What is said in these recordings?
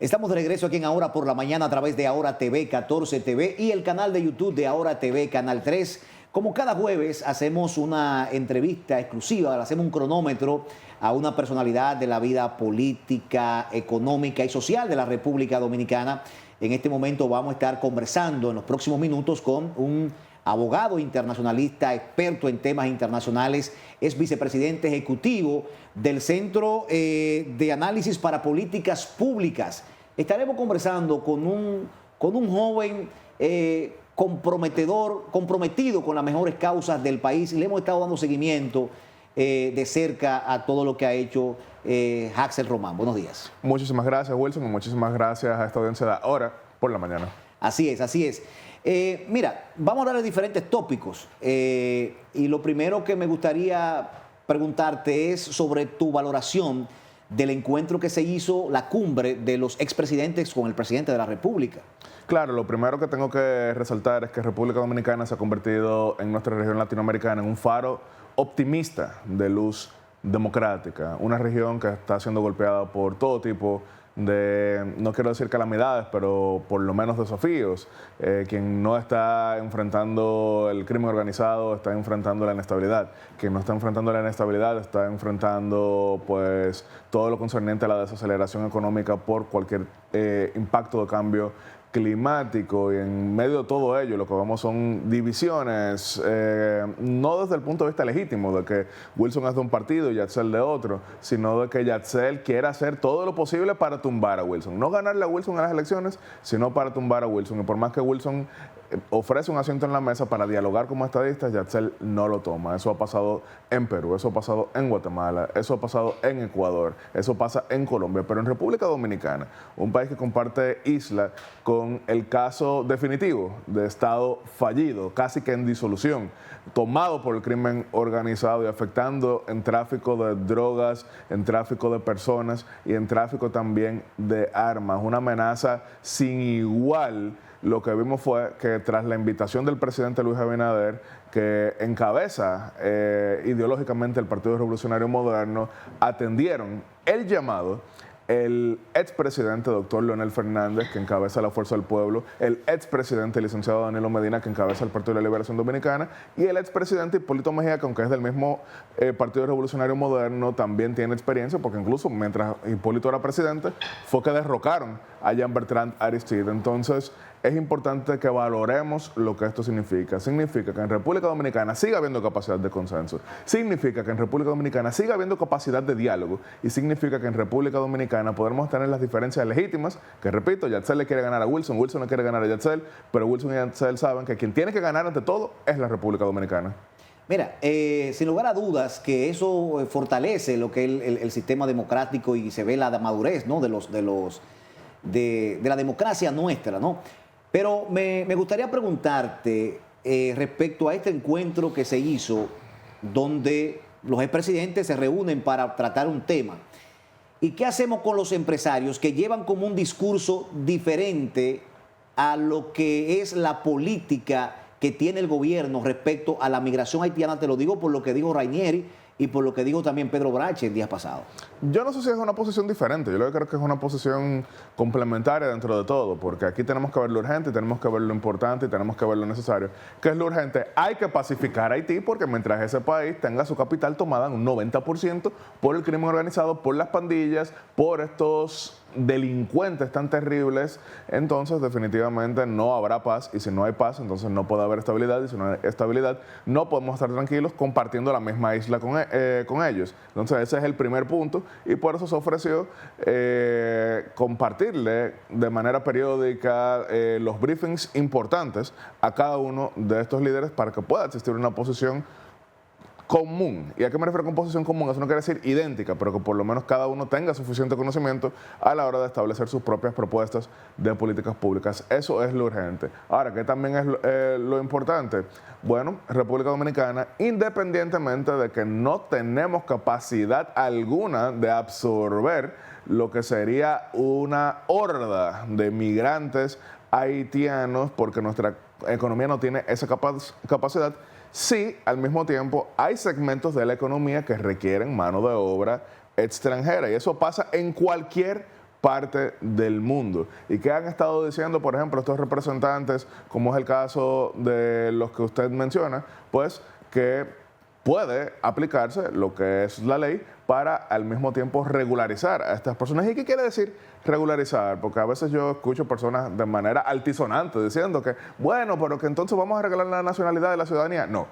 Estamos de regreso aquí en Ahora por la Mañana a través de Ahora TV, 14 TV y el canal de YouTube de Ahora TV, Canal 3. Como cada jueves hacemos una entrevista exclusiva, hacemos un cronómetro a una personalidad de la vida política, económica y social de la República Dominicana. En este momento vamos a estar conversando en los próximos minutos con un abogado internacionalista, experto en temas internacionales, es vicepresidente ejecutivo del Centro de Análisis para Políticas Públicas. Estaremos conversando con un joven comprometido con las mejores causas del país y le hemos estado dando seguimiento de cerca a todo lo que ha hecho Haxel Román. Buenos días. Muchísimas gracias, Wilson, y muchísimas gracias a esta audiencia de Ahora por la Mañana. Así es, así es. Mira, vamos a hablar de diferentes tópicos y lo primero que me gustaría preguntarte es sobre tu valoración del encuentro que se hizo, la cumbre de los expresidentes con el presidente de la República. Claro, lo primero que tengo que resaltar es que República Dominicana se ha convertido en nuestra región latinoamericana en un faro optimista de luz democrática, una región que está siendo golpeada por todo tipo de, no quiero decir calamidades, pero por lo menos desafíos. Quien no está enfrentando el crimen organizado está enfrentando la inestabilidad. Quien no está enfrentando la inestabilidad está enfrentando pues todo lo concerniente a la desaceleración económica por cualquier impacto de cambio climático, y en medio de todo ello lo que vemos son divisiones, no desde el punto de vista legítimo de que Wilson es de un partido y Yatzell de otro, sino de que Yatzell quiere hacer todo lo posible para tumbar a Wilson, no ganarle a Wilson en las elecciones, sino para tumbar a Wilson. Y por más que Wilson ofrece un asiento en la mesa para dialogar como estadista, Yatzell no lo toma. Eso ha pasado en Perú, eso ha pasado en Guatemala, eso ha pasado en Ecuador, eso pasa en Colombia, pero en República Dominicana, un país que comparte isla con el caso definitivo de Estado fallido, casi que en disolución, tomado por el crimen organizado y afectando en tráfico de drogas, en tráfico de personas y en tráfico también de armas, una amenaza sin igual. Lo que vimos fue que tras la invitación del presidente Luis Abinader, que encabeza ideológicamente el Partido Revolucionario Moderno, atendieron el llamado el expresidente doctor Leonel Fernández, que encabeza la Fuerza del Pueblo, el expresidente licenciado Danilo Medina, que encabeza el Partido de la Liberación Dominicana, y el expresidente Hipólito Mejía, que aunque es del mismo Partido Revolucionario Moderno, también tiene experiencia, porque incluso mientras Hipólito era presidente, fue que derrocaron a Jean-Bertrand Aristide. Entonces, es importante que valoremos lo que esto significa. Significa que en República Dominicana siga habiendo capacidad de consenso. Significa que en República Dominicana siga habiendo capacidad de diálogo. Y significa que en República Dominicana podremos tener las diferencias legítimas, que repito, Yatzell le quiere ganar a Wilson, Wilson le quiere ganar a Yatzell, pero Wilson y Yatzell saben que quien tiene que ganar ante todo es la República Dominicana. Mira, sin lugar a dudas que eso fortalece lo que es el sistema democrático y se ve la madurez, ¿no?, de la democracia nuestra, ¿no? Pero me gustaría preguntarte respecto a este encuentro que se hizo, donde los expresidentes se reúnen para tratar un tema. ¿Y qué hacemos con los empresarios que llevan como un discurso diferente a lo que es la política que tiene el gobierno respecto a la migración haitiana? Te lo digo por lo que dijo Rainieri y por lo que dijo también Pedro Brache el día pasado. Yo no sé si es una posición diferente, yo lo que creo que es una posición complementaria dentro de todo, porque aquí tenemos que ver lo urgente, tenemos que ver lo importante y tenemos que ver lo necesario. ¿Qué es lo urgente? Hay que pacificar a Haití, porque mientras ese país tenga su capital tomada en un 90% por el crimen organizado, por las pandillas, por estos delincuentes tan terribles, entonces definitivamente no habrá paz, y si no hay paz, entonces no puede haber estabilidad, y si no hay estabilidad, no podemos estar tranquilos compartiendo la misma isla con ellos. Entonces ese es el primer punto, y por eso se ofreció compartirle de manera periódica los briefings importantes a cada uno de estos líderes para que pueda existir una posición común. ¿Y a qué me refiero con posición común? Eso no quiere decir idéntica, pero que por lo menos cada uno tenga suficiente conocimiento a la hora de establecer sus propias propuestas de políticas públicas. Eso es lo urgente. Ahora, ¿qué también es lo importante? Bueno, República Dominicana, independientemente de que no tenemos capacidad alguna de absorber lo que sería una horda de migrantes haitianos, porque nuestra economía no tiene esa capacidad, sí, al mismo tiempo hay segmentos de la economía que requieren mano de obra extranjera, y eso pasa en cualquier parte del mundo. ¿Y qué han estado diciendo, por ejemplo, estos representantes, como es el caso de los que usted menciona? Pues que puede aplicarse lo que es la ley para al mismo tiempo regularizar a estas personas. ¿Y qué quiere decir regularizar? Porque a veces yo escucho personas de manera altisonante diciendo que, bueno, pero que entonces vamos a regalar la nacionalidad de la ciudadanía. No.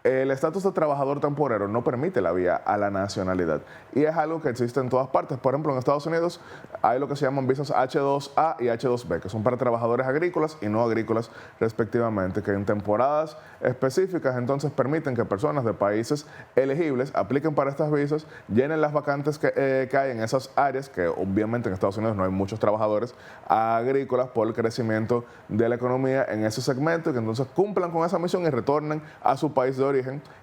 El estatus de trabajador temporero no permite la vía a la nacionalidad y es algo que existe en todas partes. Por ejemplo, en Estados Unidos hay lo que se llaman visas H2A y H2B, que son para trabajadores agrícolas y no agrícolas respectivamente, que en temporadas específicas entonces permiten que personas de países elegibles apliquen para estas visas, llenen las vacantes que hay en esas áreas, que obviamente en Estados Unidos no hay muchos trabajadores agrícolas por el crecimiento de la economía en ese segmento, y que entonces cumplan con esa misión y retornen a su país de origen,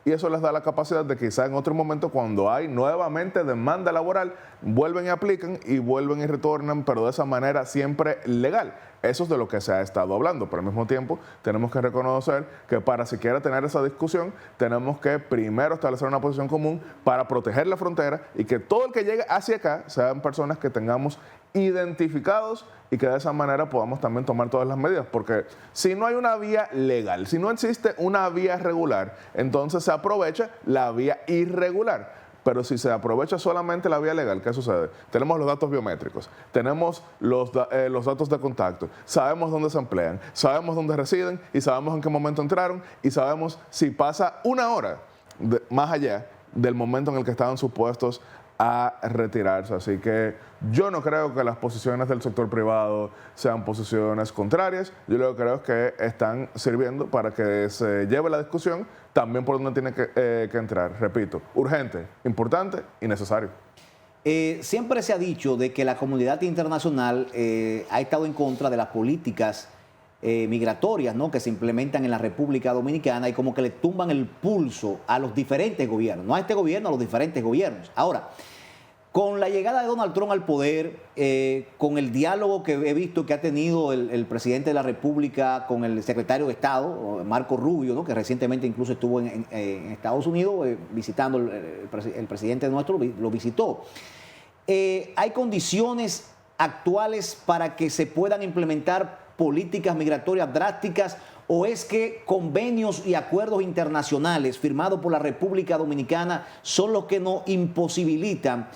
y eso les da la capacidad de quizá en otro momento, cuando hay nuevamente demanda laboral, vuelven y aplican y vuelven y retornan, pero de esa manera siempre legal. Eso es de lo que se ha estado hablando, pero al mismo tiempo tenemos que reconocer que para siquiera tener esa discusión tenemos que primero establecer una posición común para proteger la frontera y que todo el que llegue hacia acá sean personas que tengamos identificados y que de esa manera podamos también tomar todas las medidas, porque si no hay una vía legal, si no existe una vía regular, entonces se aprovecha la vía irregular. Pero si se aprovecha solamente la vía legal, ¿qué sucede? Tenemos los datos biométricos, tenemos los datos de contacto, sabemos dónde se emplean, sabemos dónde residen y sabemos en qué momento entraron y sabemos si pasa una hora más allá del momento en el que estaban supuestos a retirarse. Así que yo no creo que las posiciones del sector privado sean posiciones contrarias. Yo lo que creo es que están sirviendo para que se lleve la discusión también por donde tiene que entrar. Repito, urgente, importante y necesario. Siempre se ha dicho de que la comunidad internacional ha estado en contra de las políticas migratorias, ¿no?, que se implementan en la República Dominicana, y como que le tumban el pulso a los diferentes gobiernos, no a este gobierno, a los diferentes gobiernos. Ahora, con la llegada de Donald Trump al poder, con el diálogo que he visto que ha tenido el presidente de la República con el secretario de Estado, Marco Rubio, ¿no?, que recientemente incluso estuvo en Estados Unidos visitando, el presidente nuestro lo visitó. ¿Hay condiciones actuales para que se puedan implementar políticas migratorias drásticas, o es que convenios y acuerdos internacionales firmados por la República Dominicana son los que nos imposibilitan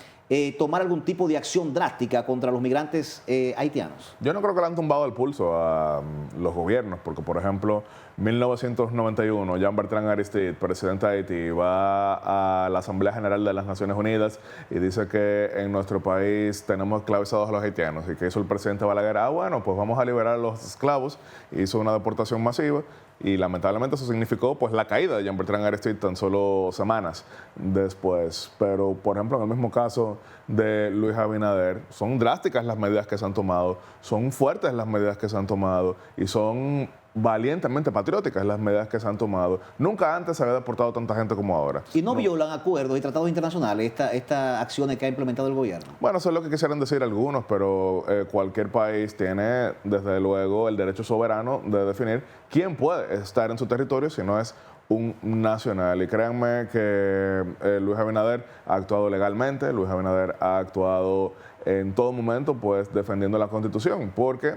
tomar algún tipo de acción drástica contra los migrantes haitianos? Yo no creo que le han tumbado el pulso a los gobiernos, porque, por ejemplo, 1991, Jean-Bertrand Aristide, presidente de Haití, va a la Asamblea General de las Naciones Unidas y dice que en nuestro país tenemos esclavizados a los haitianos. ¿Y que hizo el presidente Balaguer? Bueno, pues vamos a liberar a los esclavos. Hizo una deportación masiva y lamentablemente eso significó pues la caída de Jean-Bertrand Aristide tan solo semanas después. Pero, por ejemplo, en el mismo caso de Luis Abinader, son drásticas las medidas que se han tomado, son fuertes las medidas que se han tomado y son valientemente patrióticas las medidas que se han tomado. Nunca antes se había deportado tanta gente como ahora. ¿Y no violan acuerdos y tratados internacionales estas acciones que ha implementado el gobierno? Bueno, eso es lo que quisieran decir algunos, pero cualquier país tiene, desde luego, el derecho soberano de definir quién puede estar en su territorio si no es un nacional. Y créanme que Luis Abinader ha actuado legalmente, Luis Abinader ha actuado en todo momento pues defendiendo la Constitución, porque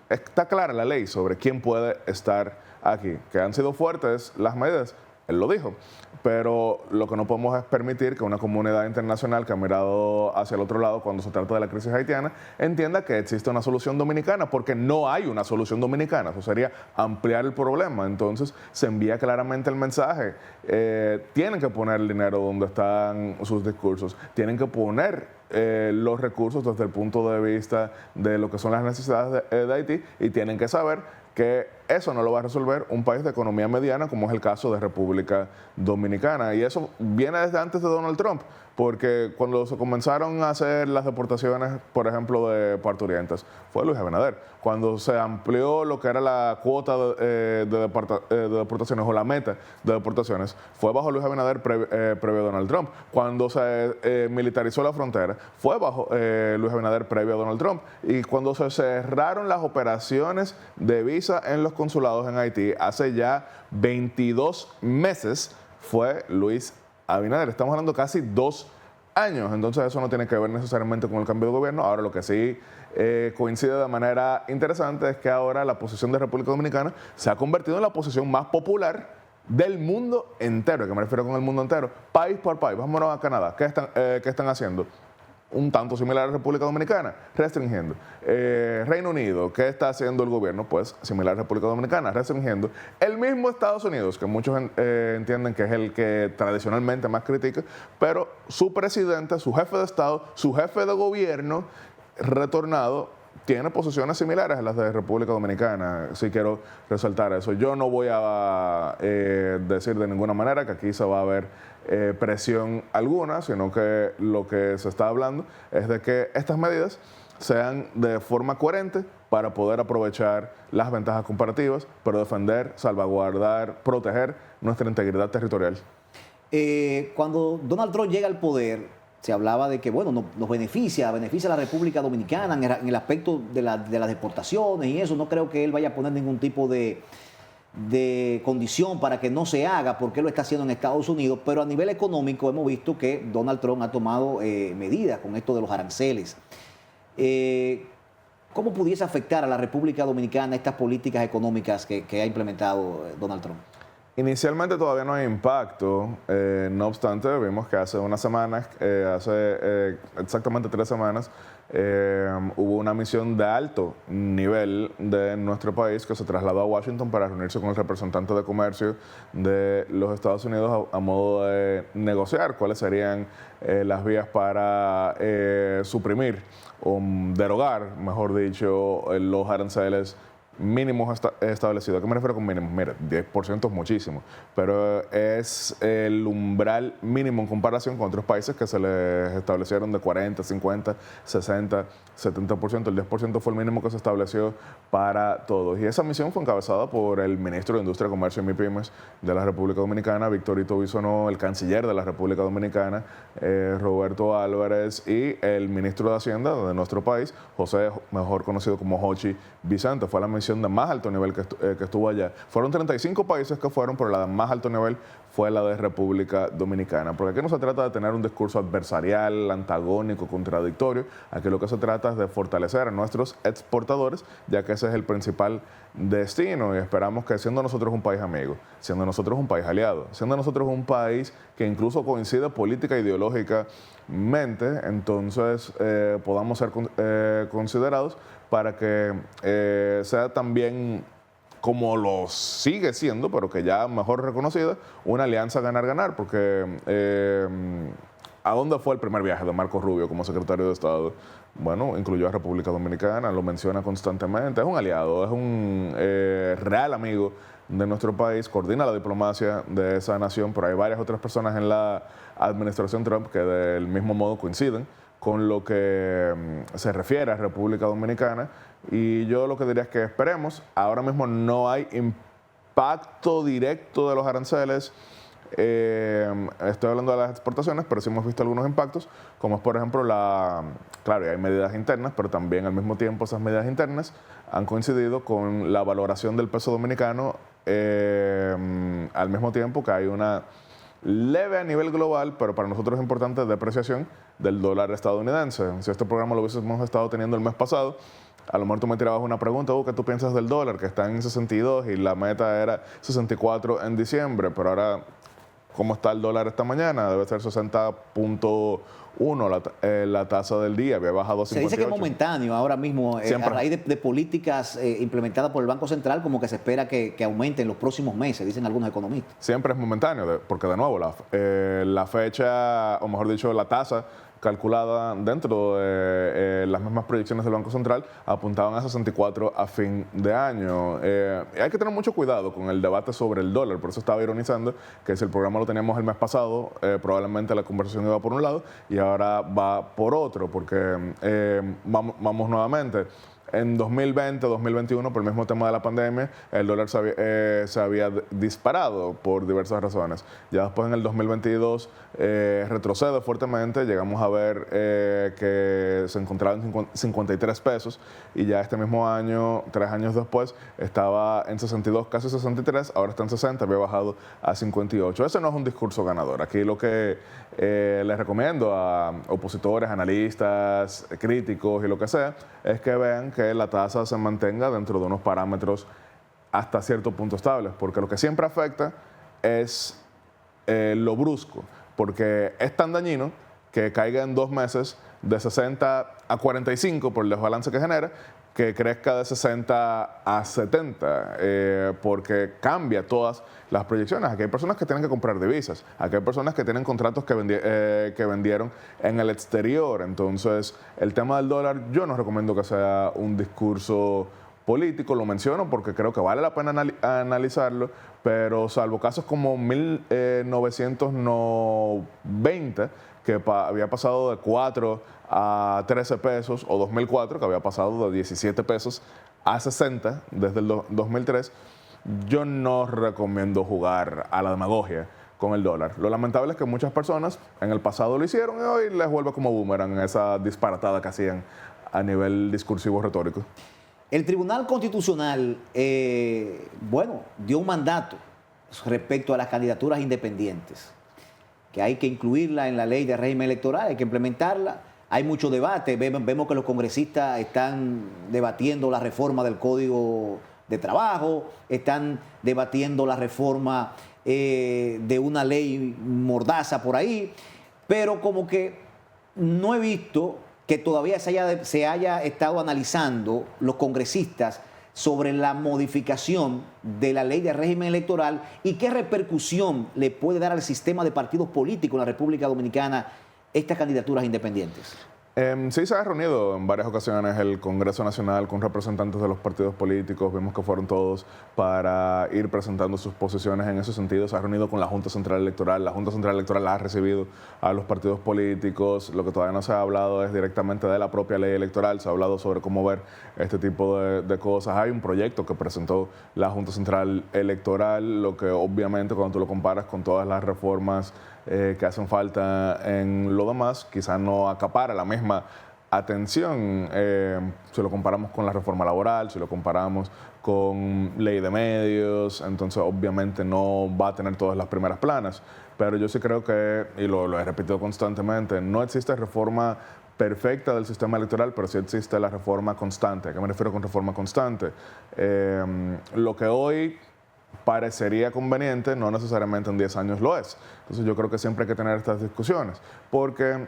está clara la ley sobre quién puede estar aquí. Que han sido fuertes las medidas, él lo dijo, pero lo que no podemos es permitir que una comunidad internacional que ha mirado hacia el otro lado cuando se trata de la crisis haitiana entienda que existe una solución dominicana, porque no hay una solución dominicana. Eso sería ampliar el problema. Entonces se envía claramente el mensaje. Tienen que poner el dinero donde están sus discursos, tienen que poner los recursos desde el punto de vista de lo que son las necesidades de Haití, y tienen que saber que eso no lo va a resolver un país de economía mediana como es el caso de República Dominicana. Y eso viene desde antes de Donald Trump, porque cuando se comenzaron a hacer las deportaciones, por ejemplo, de parturientas, fue Luis Abinader. Cuando se amplió lo que era la cuota de deportaciones o la meta de deportaciones, fue bajo Luis Abinader previo a Donald Trump. Cuando se militarizó la frontera, fue bajo Luis Abinader previo a Donald Trump. Y cuando se cerraron las operaciones de visa en los consulados en Haití, hace ya 22 meses, fue Luis Abinader. Estamos hablando casi 2 años. Entonces eso no tiene que ver necesariamente con el cambio de gobierno. Ahora lo que sí coincide de manera interesante es que ahora la posición de República Dominicana se ha convertido en la posición más popular del mundo entero. ¿A qué me refiero con el mundo entero? País por país. Vámonos a Canadá. ¿Qué están haciendo? Un tanto similar a la República Dominicana, restringiendo. Reino Unido, ¿qué está haciendo el gobierno? Pues similar a la República Dominicana, restringiendo. El mismo Estados Unidos, que muchos entienden que es el que tradicionalmente más critica, pero su presidente, su jefe de Estado, su jefe de gobierno retornado, tiene posiciones similares a las de República Dominicana. Sí quiero resaltar eso. Yo no voy a decir de ninguna manera que aquí se va a ver presión alguna, sino que lo que se está hablando es de que estas medidas sean de forma coherente para poder aprovechar las ventajas comparativas, pero defender, salvaguardar, proteger nuestra integridad territorial. Cuando Donald Trump llega al poder, se hablaba de que, bueno, nos beneficia a la República Dominicana en el aspecto de las deportaciones y eso. No creo que él vaya a poner ningún tipo de condición para que no se haga, porque él lo está haciendo en Estados Unidos. Pero a nivel económico hemos visto que Donald Trump ha tomado medidas con esto de los aranceles. ¿Cómo pudiese afectar a la República Dominicana estas políticas económicas que ha implementado Donald Trump? Inicialmente todavía no hay impacto, no obstante vimos que hace unas semanas, exactamente 3 semanas, hubo una misión de alto nivel de nuestro país que se trasladó a Washington para reunirse con el representante de comercio de los Estados Unidos a modo de negociar cuáles serían las vías para suprimir o derogar, mejor dicho, los aranceles mínimos establecidos. ¿A qué me refiero con mínimos? Mira, 10% es muchísimo, pero es el umbral mínimo en comparación con otros países que se les establecieron de 40, 50, 60, 70%. El 10% fue el mínimo que se estableció para todos. Y esa misión fue encabezada por el ministro de Industria, Comercio y MIPYMES de la República Dominicana, Victorito Bisonó, el canciller de la República Dominicana, Roberto Álvarez, y el ministro de Hacienda de nuestro país, José, mejor conocido como Hochi Vicente. Fue la misión de más alto nivel que estuvo allá. Fueron 35 países que fueron, pero la de más alto nivel fue la de República Dominicana. Porque aquí no se trata de tener un discurso adversarial, antagónico, contradictorio. Aquí lo que se trata es de fortalecer a nuestros exportadores, ya que ese es el principal destino, y esperamos que, siendo nosotros un país amigo, siendo nosotros un país aliado, siendo nosotros un país que incluso coincide política e ideológicamente, entonces podamos ser considerados para que sea también, como lo sigue siendo, pero que ya mejor reconocida, una alianza ganar-ganar, porque ¿a dónde fue el primer viaje de Marco Rubio como secretario de Estado? Bueno, incluyó a República Dominicana, lo menciona constantemente, es un aliado, es un real amigo de nuestro país, coordina la diplomacia de esa nación, pero hay varias otras personas en la administración Trump que del mismo modo coinciden con lo que se refiere a República Dominicana, y yo lo que diría es que esperemos. Ahora mismo no hay impacto directo de los aranceles, estoy hablando de las exportaciones, pero sí hemos visto algunos impactos, como es por ejemplo claro, hay medidas internas, pero también al mismo tiempo esas medidas internas han coincidido con la valoración del peso dominicano, al mismo tiempo que hay una leve a nivel global, pero para nosotros es importante, depreciación del dólar estadounidense. Si este programa lo hubiésemos estado teniendo el mes pasado, a lo mejor tú me tirabas una pregunta, ¿qué tú piensas del dólar? Que está en 62 y la meta era 64 en diciembre, pero ahora, ¿cómo está el dólar esta mañana? Debe ser 60.1 la tasa del día, había bajado 58. Se dice que es momentáneo ahora mismo, a raíz de políticas implementadas por el Banco Central, como que se espera que aumente en los próximos meses, dicen algunos economistas. Siempre es momentáneo, porque de nuevo la fecha, o mejor dicho, la tasa calculada dentro de las mismas proyecciones del Banco Central apuntaban a 64 a fin de año. Hay que tener mucho cuidado con el debate sobre el dólar, por eso estaba ironizando que si el programa lo teníamos el mes pasado, probablemente la conversación iba por un lado y ahora va por otro, porque vamos nuevamente. en 2020, 2021, por el mismo tema de la pandemia, el dólar se había disparado por diversas razones. Ya después en el 2022 retrocede fuertemente, llegamos a ver que se encontraba en 53 pesos y ya este mismo año, 3 años después, estaba en 62, casi 63, ahora está en 60, había bajado a 58. Ese no es un discurso ganador. Aquí lo que les recomiendo a opositores, analistas, críticos y lo que sea, es que vean que la tasa se mantenga dentro de unos parámetros hasta cierto punto estables, porque lo que siempre afecta es lo brusco, porque es tan dañino que caiga en 2 meses de 60 a 45 por el desbalance que genera, que crezca de 60 a 70, porque cambia todas las proyecciones. Aquí hay personas que tienen que comprar divisas, aquí hay personas que tienen contratos que vendieron en el exterior. Entonces, el tema del dólar, yo no recomiendo que sea un discurso político, lo menciono porque creo que vale la pena analizarlo, pero salvo casos como 1990, que había pasado de 4 a 13 pesos, o 2004, que había pasado de 17 pesos a 60 desde el 2003, yo no recomiendo jugar a la demagogia con el dólar. Lo lamentable es que muchas personas en el pasado lo hicieron y hoy les vuelve como boomerang esa disparatada que hacían a nivel discursivo retórico. El Tribunal Constitucional, dio un mandato respecto a las candidaturas independientes, que hay que incluirla en la ley de régimen electoral, hay que implementarla. Hay mucho debate, vemos que los congresistas están debatiendo la reforma del Código de Trabajo, están debatiendo la reforma de una ley mordaza por ahí, pero como que no he visto que todavía se haya estado analizando los congresistas sobre la modificación de la ley de régimen electoral y qué repercusión le puede dar al sistema de partidos políticos en la República Dominicana estas candidaturas independientes. Sí, se ha reunido en varias ocasiones el Congreso Nacional con representantes de los partidos políticos. Vimos que fueron todos para ir presentando sus posiciones en ese sentido. Se ha reunido con la Junta Central Electoral. La Junta Central Electoral ha recibido a los partidos políticos. Lo que todavía no se ha hablado es directamente de la propia ley electoral. Se ha hablado sobre cómo ver este tipo de cosas. Hay un proyecto que presentó la Junta Central Electoral, lo que obviamente cuando tú lo comparas con todas las reformas que hacen falta en lo demás, quizás no acapara la misma atención si lo comparamos con la reforma laboral, si lo comparamos con ley de medios, entonces obviamente no va a tener todas las primeras planas, pero yo sí creo que, y lo he repetido constantemente, no existe reforma perfecta del sistema electoral, pero sí existe la reforma constante. ¿A qué me refiero con reforma constante? Lo que hoy parecería conveniente, no necesariamente en 10 años lo es. Entonces yo creo que siempre hay que tener estas discusiones, porque,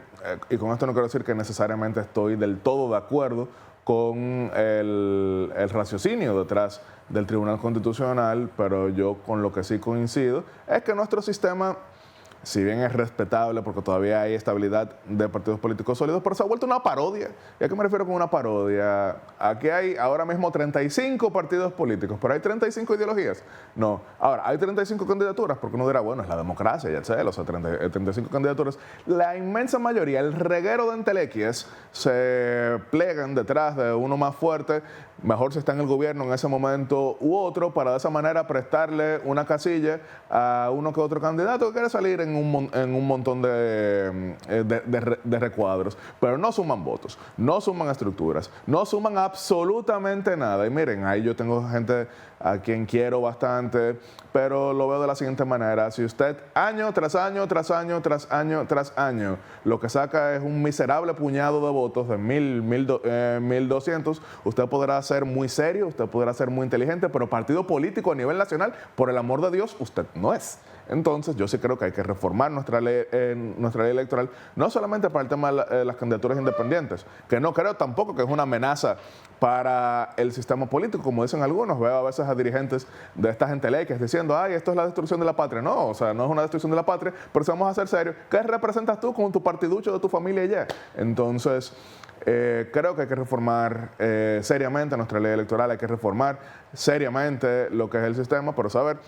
y con esto no quiero decir que necesariamente estoy del todo de acuerdo con el raciocinio detrás del Tribunal Constitucional, pero yo con lo que sí coincido es que nuestro sistema, si bien es respetable porque todavía hay estabilidad de partidos políticos sólidos, pero se ha vuelto una parodia. ¿Y a qué me refiero con una parodia? Aquí hay ahora mismo 35 partidos políticos, pero hay 35 ideologías. No. Ahora, hay 35 candidaturas, porque uno dirá, bueno, es la democracia, ya sé, o sea, 35 candidaturas. La inmensa mayoría, el reguero de entelequias, se plegan detrás de uno más fuerte, mejor si está en el gobierno en ese momento u otro, para de esa manera prestarle una casilla a uno que otro candidato que quiere salir en un montón de recuadros, pero no suman votos, no suman estructuras, no suman absolutamente nada. Y miren, ahí yo tengo gente a quien quiero bastante, pero lo veo de la siguiente manera: si usted año tras año, tras año, tras año, tras año, lo que saca es un miserable puñado de votos de 1,200, usted podrá ser muy serio, usted podrá ser muy inteligente, pero partido político a nivel nacional, por el amor de Dios, usted no es. Entonces, yo sí creo que hay que reformar nuestra ley electoral, no solamente para el tema de las candidaturas independientes, que no creo tampoco que es una amenaza para el sistema político, como dicen algunos. Veo a veces a dirigentes de esta gente ley que es diciendo, ay, esto es la destrucción de la patria. No, o sea, no es una destrucción de la patria, pero si vamos a ser serios, ¿qué representas tú con tu partiducho de tu familia y ya? Entonces, creo que hay que reformar seriamente nuestra ley electoral, hay que reformar seriamente lo que es el sistema, pero saber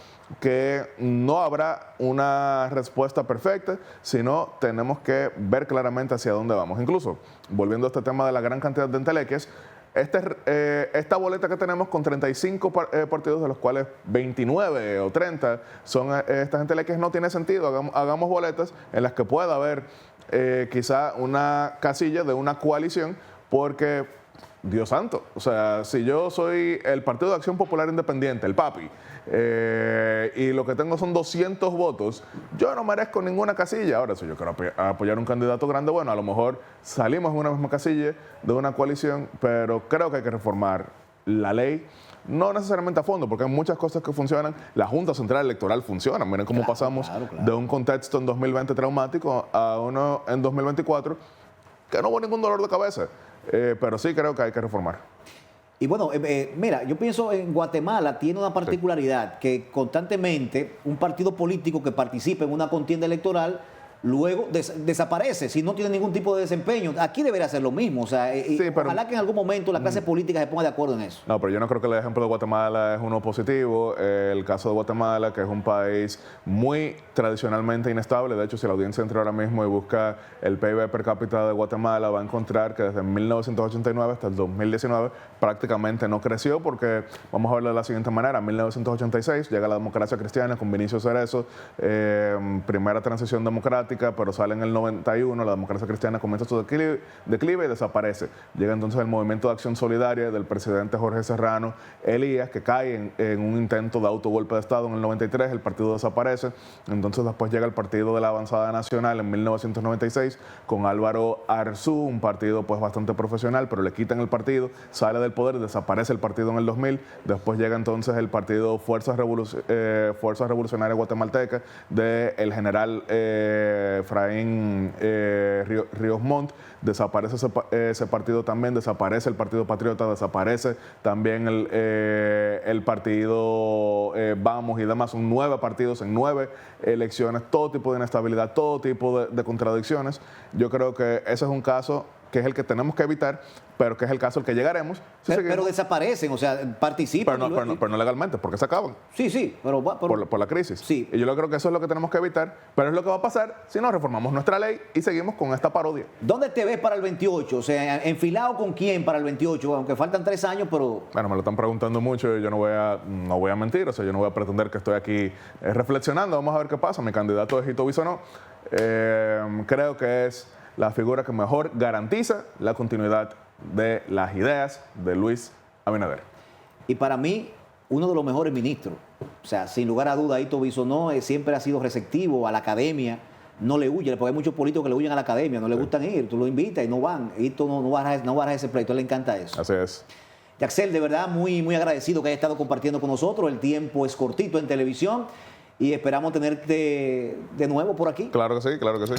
que no habrá una respuesta perfecta, sino tenemos que ver claramente hacia dónde vamos. Incluso, volviendo a este tema de la gran cantidad de entelequias, esta boleta que tenemos con 35 partidos, de los cuales 29 o 30 son esta gente que no tiene sentido. Hagamos boletas en las que pueda haber quizá una casilla de una coalición, porque, Dios santo, o sea, si yo soy el Partido de Acción Popular Independiente, el PAPI, y lo que tengo son 200 votos, yo no merezco ninguna casilla. Ahora, si yo quiero apoyar un candidato grande, bueno, a lo mejor salimos en una misma casilla de una coalición, pero creo que hay que reformar la ley. No necesariamente a fondo, porque hay muchas cosas que funcionan. La Junta Central Electoral funciona. Miren cómo pasamos de un contexto en 2020 traumático a uno en 2024 que no hubo ningún dolor de cabeza. Pero sí creo que hay que reformar. Y bueno, mira, yo pienso en Guatemala tiene una particularidad, que constantemente un partido político que participe en una contienda electoral luego desaparece si no tiene ningún tipo de desempeño. Aquí debería ser lo mismo. O sea, ojalá que en algún momento la clase política se ponga de acuerdo en eso. No, pero yo no creo que el ejemplo de Guatemala es uno positivo. El caso de Guatemala, que es un país muy tradicionalmente inestable. De hecho, si la audiencia entra ahora mismo y busca el PIB per cápita de Guatemala, va a encontrar que desde 1989 hasta el 2019 prácticamente no creció, porque vamos a verlo de la siguiente manera. En 1986 llega la democracia cristiana con Vinicio Cerezo, primera transición democrática, pero sale en el 91, la democracia cristiana comienza su declive y desaparece. Llega entonces el Movimiento de Acción Solidaria del presidente Jorge Serrano Elías, que cae en un intento de autogolpe de Estado en el 93, el partido desaparece. Entonces después llega el Partido de la Avanzada Nacional en 1996 con Álvaro Arzú, un partido pues bastante profesional, pero le quitan el partido, sale del poder, desaparece el partido en el 2000. Después llega entonces el partido Fuerzas Revolucionarias Guatemaltecas del general Efraín Ríos Montt. Desaparece ese partido también, desaparece el Partido Patriota, desaparece también el partido Vamos y demás. Son 9 partidos en 9 elecciones, todo tipo de inestabilidad, todo tipo de contradicciones. Yo creo que ese es un caso que es el que tenemos que evitar, pero que es el caso al que llegaremos. Pero desaparecen, o sea, participan. Pero no legalmente, porque se acaban. Sí, pero por la crisis. Sí. Y yo creo que eso es lo que tenemos que evitar, pero es lo que va a pasar si no reformamos nuestra ley y seguimos con esta parodia. ¿Dónde te ves para el 28? O sea, ¿enfilado con quién para el 28? Aunque faltan 3 años, pero... Bueno, me lo están preguntando mucho y yo no voy a mentir, o sea, yo no voy a pretender que estoy aquí reflexionando. Vamos a ver qué pasa. Mi candidato es Hito Bisonó. Creo que es la figura que mejor garantiza la continuidad de las ideas de Luis Abinader. Y para mí, uno de los mejores ministros. O sea, sin lugar a duda, Hito Bisonó siempre ha sido receptivo a la academia, no le huye, porque hay muchos políticos que le huyen a la academia, no le gustan ir, tú lo invitas y no van. Hito no baraja ese pleito, a él le encanta eso. Así es. Yaxel, de verdad, muy, muy agradecido que haya estado compartiendo con nosotros. El tiempo es cortito en televisión y esperamos tenerte de nuevo por aquí. Claro que sí, claro que sí.